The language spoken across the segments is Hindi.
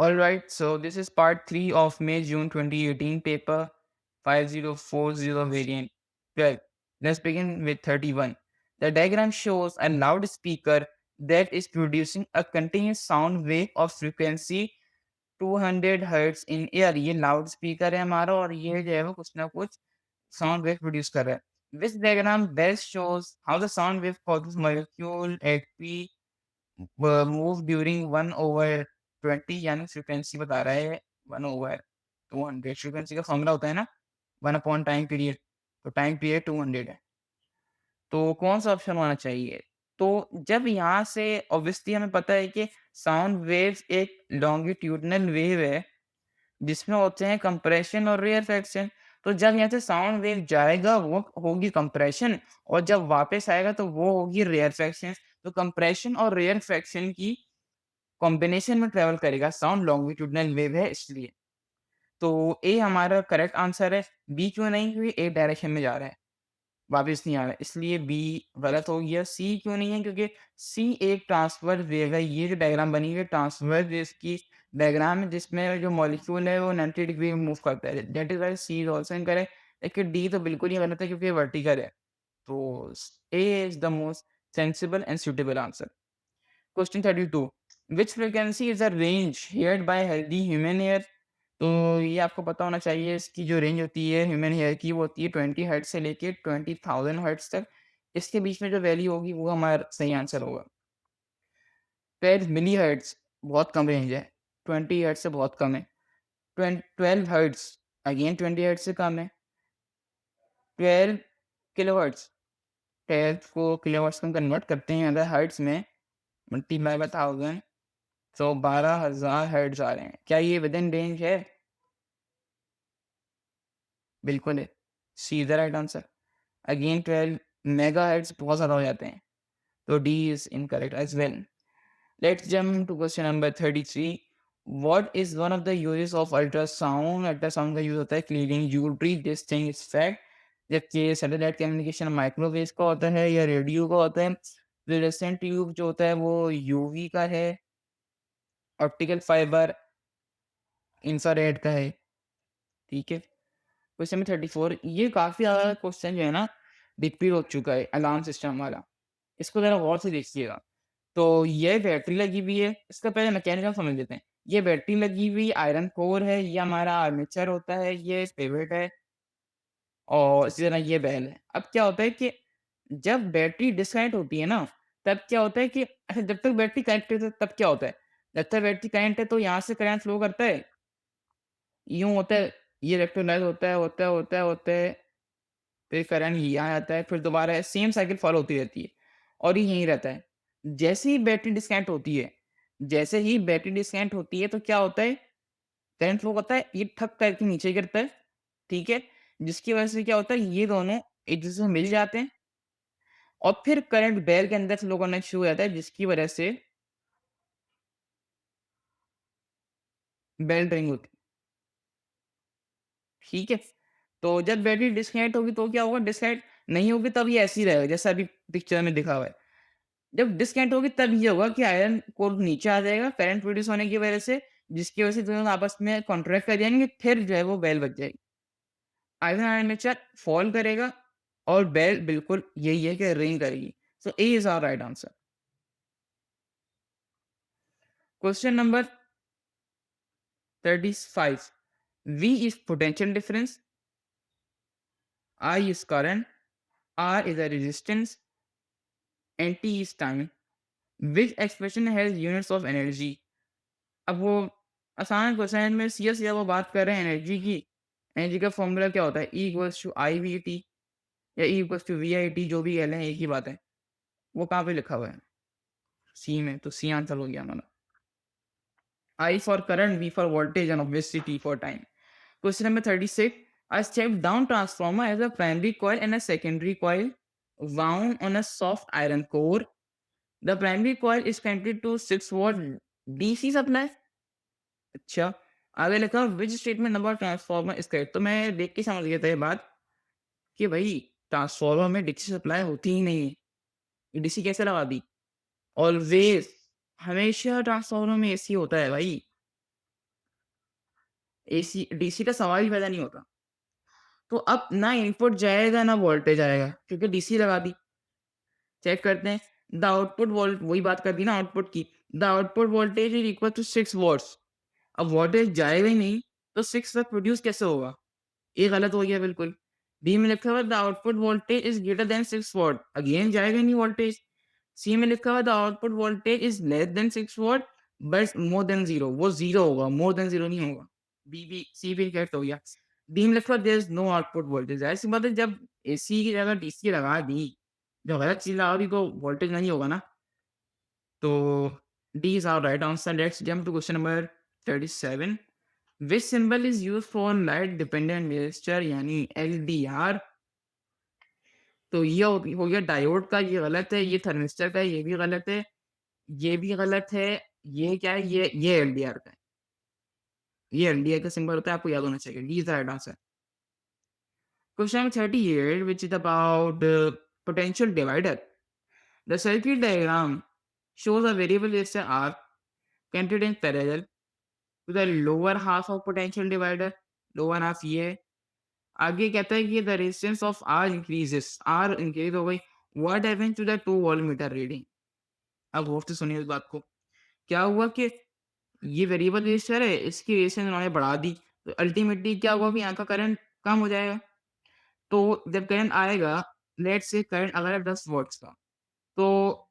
All right, so this is part 3 of May June 2018 paper 5040 variant 12. Let's begin with 31. The diagram shows a loudspeaker that is producing a continuous sound wave of frequency 200 Hz in air. ये लाउडस्पीकर है हमारा और ये जो है वो कुछ ना कुछ साउंड वेव प्रोड्यूस कर रहा है. This diagram best shows how the sound wave causes molecule at P move during 1/20 यानी फ्रीक्वेंसी बता रहा है 1/200. फ्रीक्वेंसी का फॉर्मूला होता है ना 1 अपॉन टाइम पीरियड. तो टाइम पीरियड 200 है. तो कौन सा ऑप्शन होना चाहिए? तो जब यहाँ से ऑब्वियसली हमें पता है कि साउंड वेव्स एक लॉन्गिट्यूडिनल वेव है जिसमें होते हैं कंप्रेशन और रेयरफेक्शन. तो जब यहाँ से साउंड वेव जाएगा वो होगी कंप्रेशन और जब वापस आएगा तो वो होगी रेयरफेक्शन. तो कंप्रेशन और रेयरफेक्शन की कॉम्बिनेशन में ट्रैवल करेगा. साउंड लॉन्गिट्यूडिनल वेव है इसलिए. तो ए हमारा करेक्ट आंसर है. बी क्यों नहीं? क्योंकि ए डायरेक्शन में जा रहा है, वापस नहीं आ रहा है, इसलिए बी गलत हो गया. सी क्यों नहीं है? क्योंकि सी एक ट्रांसफर वेव है. ये जो डायग्राम बनी हुई है ट्रांसफर वेव की डायग्राम है जिसमें जो मॉलिक्यूल है वो 90 डिग्री में मूव करता है. That is why C is also incorrect. लेकिन डी तो बिल्कुल ही गलत है क्योंकि ये वर्टिकल है. तो A is the most sensible and suitable answer. Question 32. Which frequency is the range heard by healthy human ear? तो ये आपको पता होना चाहिए. इसकी जो रेंज होती है ह्यूमन हेयर की वो होती है 20 हर्ट्ज से लेके 20,000 हर्ट्ज तक. इसके बीच में जो वैल्यू होगी वो हमारा सही आंसर होगा. 12 मिली हर्ट्ज बहुत कम रेंज है. 20 हर्ट्ज से बहुत कम है. 12 हर्ट्ज अगेन 20 हर्ट्ज से कम है. 12 किलो हर्ट्ज 12 को किलो हर्ट्ज में कन्वर्ट करते हैं अगर हर्ट्ज में मल्टीप्लाई बाय 1000 तो 12,000 हर्ट्ज आ रहे हैं. क्या ये विद इन रेंज है? बिल्कुल है. C is the right answer. Again 12 megahertz बहुत ज़्यादा हो जाते हैं. तो D is incorrect as well. Let's jump to question number 33. What is one of the uses of ultrasound? Ultrasound का यूज़ होता है cleaning jewellery. This thing is fact. जबकि सैटेलाइट कम्युनिकेशन माइक्रोवेव का होता है या रेडियो का होता है. फ्लोरेसेंट ट्यूब जो होता है वो यूवी का है. ऑप्टिकल फाइबर इंफ्रारेड का है. ठीक है. Question number 34. ये काफ़ी ज़्यादा क्वेश्चन जो है ना रिपीट हो चुका है अलार्म सिस्टम वाला. इसको ज़रा गौर से देखिएगा. तो ये बैटरी लगी हुई है. इसका पहले मैकेनिज़्म समझ लेते हैं. ये बैटरी लगी हुई आयरन कोर है, ये हमारा आर्मेचर होता है, ये पिवट है और इसी तरह ये बेल है. अब क्या होता है कि जब बैटरी डिस्कनेक्ट होती है ना, तब क्या होता है कि अच्छा जब तक बैटरी कनेक्ट है तब क्या होता है? जब तक बैटरी कनेक्ट है तो यहाँ से करंट फ्लो करता है. यूँ होता है, ये इलेक्ट्रोलाइज़ होता है, फिर करंट यहाँ आता है, फिर दोबारा सेम साइकिल फॉलो होती रहती है और ये यहीं रहता है. जैसे ही बैटरी डिस्कनेक्ट होती है तो क्या होता है? करंट फ्लो करता है, ये ठक करके नीचे गिरता है, ठीक है? जिसकी वजह से क्या होता है, ये दोनों एक-दूसरे से मिल जाते हैं और फिर करंट बेल के अंदर फ्लो करना शुरू हो जाता है जिसकी वजह से बेल रिंग होती है, ठीक है? तो जब बैटरी डिस्कनेक्ट होगी तो क्या होगा? डिस्कनेक्ट नहीं होगी तब ये ऐसे ही रहेगा जैसा अभी पिक्चर में दिखा हुआ है. जब डिस्कनेक्ट होगी तब ये होगा कि आयरन कोर नीचे आ जाएगा करंट प्रोड्यूस होने की वजह से, जिसकी वजह से दोनों आपस में कॉन्ट्रैक्ट कर जाएँगे, फिर जो है वो बेल बज जाएगी. आयरन आर्मेचर फॉल करेगा और बेल बिल्कुल यही है कि रिंग करेगी. So A is our right answer. Question number 35. V is potential difference, I is current, R is a resistance, and T is time. Which expression has units of energy? अब वो आसान क्वेश्चन है, में सीधा-सीधा वो बात कर रहे हैं एनर्जी की. एनर्जी का फ़ॉर्मूला क्या होता है? E इक्वल्स टू IVT या E इक्वल्स टू VIT जो भी कह लें एक ही बात है. वो कहाँ पे लिखा हुआ है? सी में. तो सी आंसर हो गया हमारा. I for current, V for voltage, and obviously T for time. Question number 36. A step down transformer has a primary coil and a secondary coil wound on a soft iron core. The primary coil is connected to 6 watt DC supply. अच्छा. आगे लिखा which statement number transformer is correct. तो मैं देख के समझ गया था ये बात कि भाई ट्रांसफार्मर में डीसी सप्लाई होती ही नहीं है. डीसी कैसे लगा दी? ऑलवेज हमेशा ट्रांसफार्मर में एसी होता है भाई. एसी डीसी का सवाल ही पैदा नहीं होता। तो अब ना इनपुट जाएगा ना वोल्टेज आएगा क्योंकि डीसी लगा दी। चेक करते हैं। द आउटपुट वोल्ट वही बात कर दी ना आउटपुट की। The output voltage is equal to 6 watts. अब वोल्टेज जाएगा ही नहीं तो 6 तक प्रोड्यूस कैसे होगा? ये गलत हो गया बिल्कुल। बी में लिखा हुआ है the output voltage is greater than 6 what. Again जाएगा ही नहीं वोल्टेज। सी में लिखा हुआ है the output voltage is less than 6 what but more than 0। वो 0 होगा, मोर देन 0 नहीं होगा। बी सी भी करेक्ट हो गया। डी में लिखा हुआ there is no output voltage. ऐसी बात है जब एसी की जगह डीसी लगा दी, जो गलत चीज़ लगा दी तो वोल्टेज नहीं होगा ना। तो D is our right answer. Let's jump to question number 37। Which symbol is used for light dependent resistor यानी LDR? तो ये हो गया डायोड का, ये गलत है। ये थर्मिस्टर का है, ये भी गलत है। ये भी गलत है। ये क्या है? ये एलडीआर का है। ये एलडीआर का सिंबल होता है, आपको याद होना चाहिए। D is the right answer. Question 38 which is about potential divider. The circuit diagram shows a variable resistor R connected in parallel to the lower half of potential divider. Lower half ये है। आगे कहता है कि the resistance of R increases, R increase हो गई। What happened to the 2 voltmeter reading? अब गौर से सुनिए इस बात को। क्या हुआ कि ये वेरिएबल रेजिस्टर है, इसकी रेजिस्टेंस उन्होंने बढ़ा दी, तो अल्टीमेटली क्या हुआ कि यहाँ का करंट कम हो जाएगा। तो जब करंट आएगा, लेट्स से करंट अगर है 10 वोल्ट्स का, तो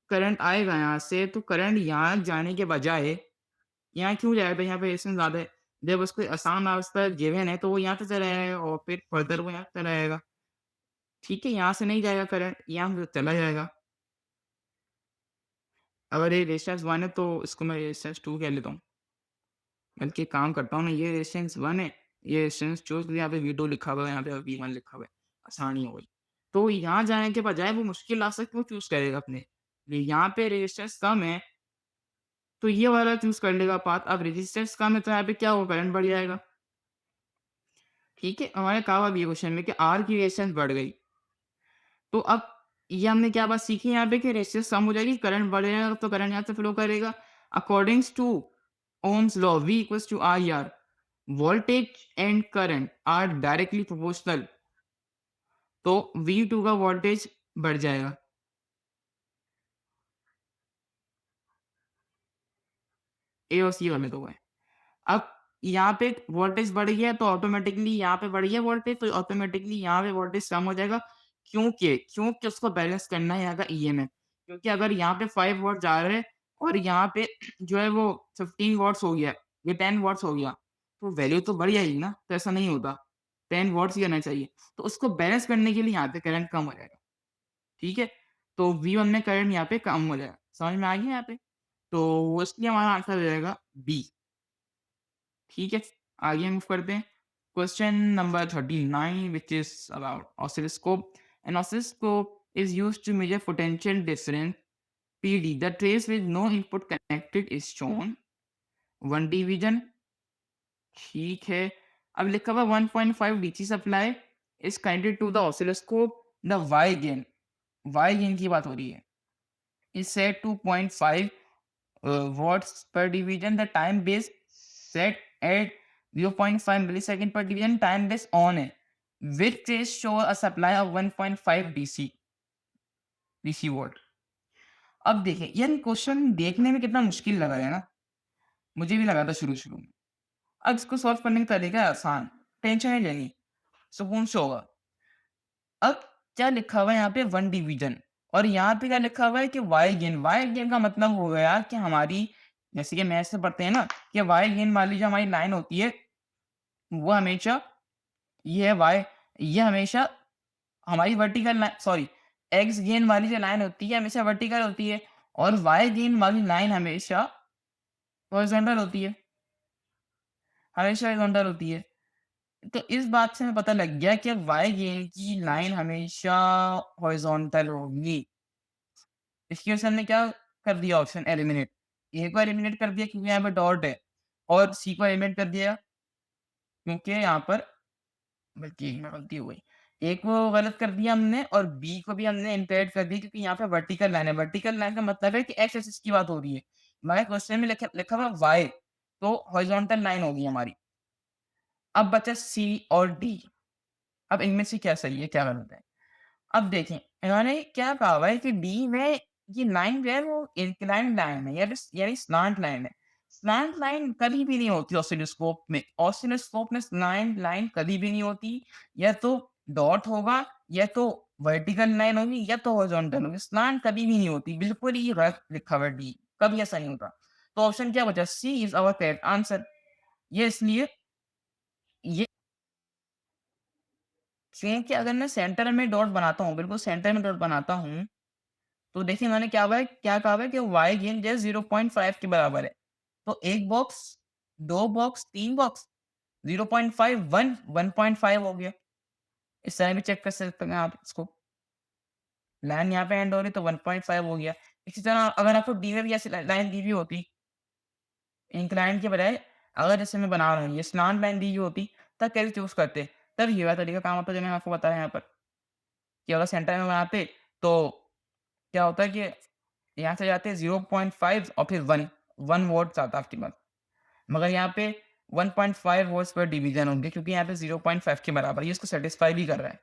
करंट आएगा यहाँ से, तो करंट यहाँ जाने के बजाय यहाँ क्यों जाएगा? यहाँ पे रेजिस्टेंस ज़्यादा है। जब उसको आसान रास्ता गिवन है तो वो यहाँ से चला जाएगा और फिर फर्दर वो यहाँ से चला जाएगा। ठीक है, यहाँ से नहीं जाएगा करंट, यहाँ से चला जाएगा। अगर ये रेजिस्टेंस 1 है तो इसको मैं रेजिस्टेंस 2 कह लेता हूँ। बल्कि एक काम करता हूँ ना, ये रेजिस्टेंस 1 है, ये रेजिस्टेंस 2 इसलिए यहाँ पे V2 लिखा हुआ है, यहाँ पे V1 लिखा हुआ है, आसानी हो गई। तो यहाँ जाने के बजाय वो मुश्किल रास्ता क्यों चूज़ करेगा अपने लिए? यहाँ पे रेजिस्टेंस कम है, तो ये वाला चूज़ कर लेगा पाथ। अब रेजिस्टेंस कम है तो यहाँ पे क्या होगा? करंट बढ़ जाएगा। ठीक है, हमारे कहा हुआ भी है क्वेश्चन में कि R की रेजिस्टेंस बढ़ गई। तो अब ये हमने क्या बात सीखी यहाँ पे कि रेजिस्टेंस कम हो जाएगी, करंट बढ़ेगा तो करंट यहाँ से फ्लो करेगा। Accordings to Ohm's law V equals to IR, voltage and current are directly proportional. तो V2 का वोल्टेज बढ़ जाएगा। ए और सी गलत हो गए। अब यहाँ पे वोल्टेज बढ़ गया तो ऑटोमेटिकली यहाँ पे बढ़ गया वोल्टेज, तो ऑटोमेटिकली यहाँ पे वोल्टेज कम हो जाएगा। क्योंकि उसको बैलेंस करना है यहाँ का ईएमएफ। क्योंकि अगर यहाँ पे 5 वॉट जा रहे हैं और यहाँ पे जो है वो 15 वॉट्स हो गया, ये 10 वॉट्स हो गया, तो वैल्यू तो बढ़ जाएगी ना। तो ऐसा नहीं होता, 10 वॉट्स ही आना चाहिए। तो उसको बैलेंस करने के लिए यहाँ पे करंट कम हो जाएगा। ठीक है, तो V1 में करंट यहाँ पे कम हो जाएगा। समझ में आ गया यहाँ पे? तो इसलिए हमारा आंसर हो जाएगा बी। ठीक है, आगे मूव करते हैं। Question number 39 which is about oscilloscope. An oscilloscope is used to measure potential difference PD. The trace with no input connected is shown. 1 division। ठीक है, अब लिखा हुआ 1.5 DC supply is connected to the oscilloscope. The Y gain की बात हो रही है, is set to 0.5 watts per division. The time base set at 0.5 millisecond per division. Time base on है, which trace show a supply of 1.5 DC volt. अब देखिए, ये क्वेश्चन देखने में कितना मुश्किल लगा है ना, मुझे भी लगा था शुरू में। अब इसको सॉल्व करने का तरीका है आसान, टेंशन नहीं लेनी, सुकून से होगा। अब क्या लिखा हुआ है यहाँ पे? 1 डिवीजन, और यहाँ पे क्या लिखा हुआ है कि वाई गेन का मतलब हो गया कि हमारी, जैसे कि मैथ से पढ़ते हैं ना, कि वाई गेन मान लीजिए हमारी लाइन होती है, वो हमेशा ये है वाई, ये हमेशा हमारी vertical line, sorry, x gain वाली जो लाइन होती है हमेशा वर्टिकल होती है, और वाई गेन वाली लाइन हमेशा हॉरिजॉन्टल होती है, हमेशा हॉरिजॉन्टल होती है। तो इस बात से हमें पता लग गया कि वाई गेन की लाइन हमेशा हॉरिजॉन्टल होगी। इसकी वजह से हमने क्या कर दिया? Option eliminate. ए को एलिमिनेट कर दिया क्योंकि यहाँ पे डॉट है, और सी को एलिमिनेट कर दिया क्योंकि यहाँ पर, बल्कि एक में गलती हो गई, ए को गलत कर दिया हमने और बी को भी हमने इनकरेक्ट कर दिया क्योंकि यहाँ पे वर्टिकल लाइन है। वर्टिकल लाइन का मतलब है कि एक्स एक्सिस की बात हो रही है, मगर क्वेश्चन में लिखा हुआ वाई, तो हॉरिजॉन्टल लाइन होगी हमारी। अब बचा सी और डी। अब इनमें से क्या सही है, क्या गलत है? अब देखें, इन्होंने क्या कहा हुआ है कि डी में ये लाइन जो है वो इंक्लाइंड लाइन है, यानी स्लैंट लाइन है। स्लैंट लाइन कभी भी नहीं होती ऑसिलोस्कोप में। ऑसिलोस्कोप में स्लैंट लाइन कभी भी नहीं होती। या तो डॉट होगा, या तो वर्टिकल लाइन होगी, या तो हॉरिजॉन्टल होगी। स्लैंट कभी भी नहीं होती। बिल्कुल ही गलत लिखा हुआ है डी। कभी ऐसा नहीं होता। तो ऑप्शन क्या बचा? सी इज़ आवर करेक्ट आंसर। ये इसलिए ये इसलिए कि अगर मैं सेंटर में डॉट बनाता हूँ, बिल्कुल सेंटर में डॉट बनाता हूँ, तो देखिए मैंने क्या कहा हुआ है कि y गेन जो है 0.5 के बराबर है। तो 1 बॉक्स, 2 बॉक्स, 3 बॉक्स, 0.5 1 1.5 हो गया। इस तरह भी चेक कर सकते हैं आप इसको। लाइन यहाँ पे एंड हो रही है तो 1.5 हो गया। इसी तरह अगर आपको डी में भी ऐसी लाइन दी हुई होती, इंक्लाइंड के बजाय, अगर जैसे मैं बना रहा हूँ ये स्लैंट लाइन दी हुई होती, तब कैसे चूज़ करते? तब ये वाला तरीका काम आता जो मैंने आपको बताया यहाँ पर, कि अगर सेंटर में बनाते तो क्या होता है कि यहाँ से जाते हैं 0.5 और फिर 1, 1 वॉट्स आता है आपके पास। मगर यहाँ पे 1.5 वॉट्स पर डिवीज़न होंगे क्योंकि यहाँ पे 0.5 के बराबर है, ये इसको सैटिस्फाई भी कर रहा है।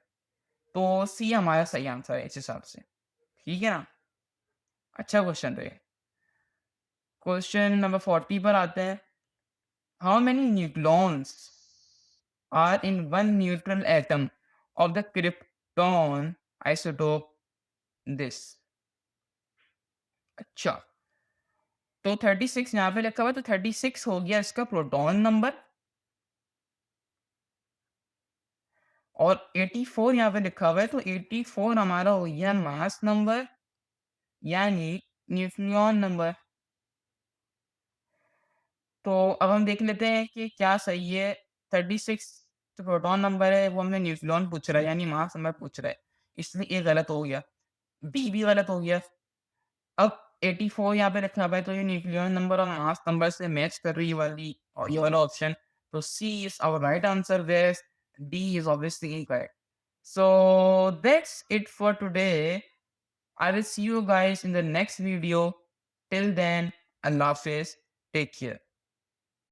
तो सी हमारा सही आंसर है इस हिसाब से। ठीक है ना? अच्छा क्वेश्चन था ये। क्वेश्चन नंबर 40 पर आते हैं। How many nucleons are in one neutral atom of the krypton isotope this? अच्छा, तो 36 यहाँ पे लिखा हुआ है, तो 36 हो गया इसका प्रोटॉन नंबर, और 84 यहाँ पे लिखा हुआ है, तो 84 हमारा हो गया मास नंबर, यानी न्यूक्लियॉन नंबर। तो अब हम देख लेते हैं कि क्या सही है। 36 जो प्रोटॉन नंबर है वो हमें न्यूक्लियॉन पूछ रहा है, यानी मास नंबर पूछ रहा है, इसलिए ए गलत हो गया, बी भी गलत हो गया। अब 84 यहाँ पे रखा हुआ है, तो ये न्यूक्लियॉन नंबर और मास नंबर से मैच कर रही है वाली, और ये वाला ऑप्शन। तो C is our right answer, where's D is obviously incorrect. So that's it for today. I will see you guys in the next video. Till then, Allah Hafiz. Take care.